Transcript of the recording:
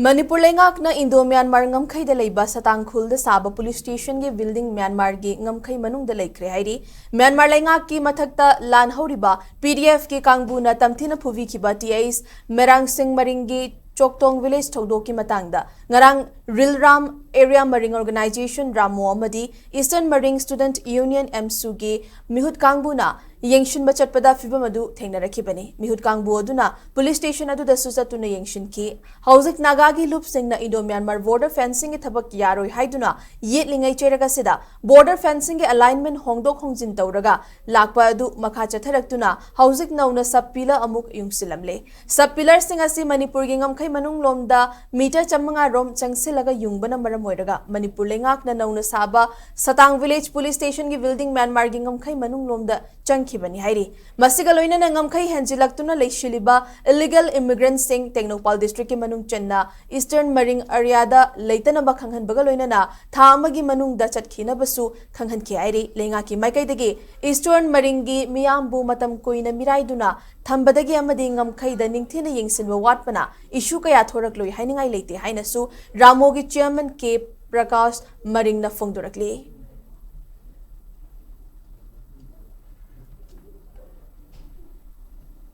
Manipur लेंगाकना Indo Myanmar ngमखैदा लेबा सतांगखुल साबा police station की बिल्डिंग म्यांमार की ngमखै मनुंग लेख्रे हाइरी म्यांमार लेंगाक की मथक्ता लान हौरिबा पीडीएफ की कांगबुना तमथिना फुवीखिबा टीएस मेरांग सिंह मरिंग की चोकटोंग विलेज थौदो की मतंगदा ngarang rilram area maring organization ramo amadi eastern maring student union msu gi mihut kangbuna yengshin bachatpada fibam adu thengna rakhibani mihut kangbu aduna police station adu da susatuna yengshin ki hauzik naga gi loop singna indo myanmar border fencing gi thabak yaroi haiduna yetlingai cheraga sida border fencing gi alignment hongdok hongjin tawraga lakpa adu makha chatharaktuna hauzik nauna sub pillar amuk yungsilamle sub pillar sing asi manipur gi ngamkhai manung lomda meter chamanga rom changsilaga yungbana maram oiraga manipur lengakna nauna saba satang village police station gi building myanmar gi ngamkhai manung lomda changkhibani hairi masiga loina na ngamkhai henjilaktuna leishiliba illegal immigrants sing technopal district ki manung chenna eastern maring area da leitana ba khanghan baga loina na tha amagi manung da chatkhina basu khanghan ki hairi lenga ki maikai dagi eastern maring gi miyambu matam koina miraiduna thambadagi amadi ngamkhai da ningthina yengsinwa watpana issue kaya thorak loi hainingai leite hainasu ramogi chairman के प्रकाश मरिंगना फोंदुरकली।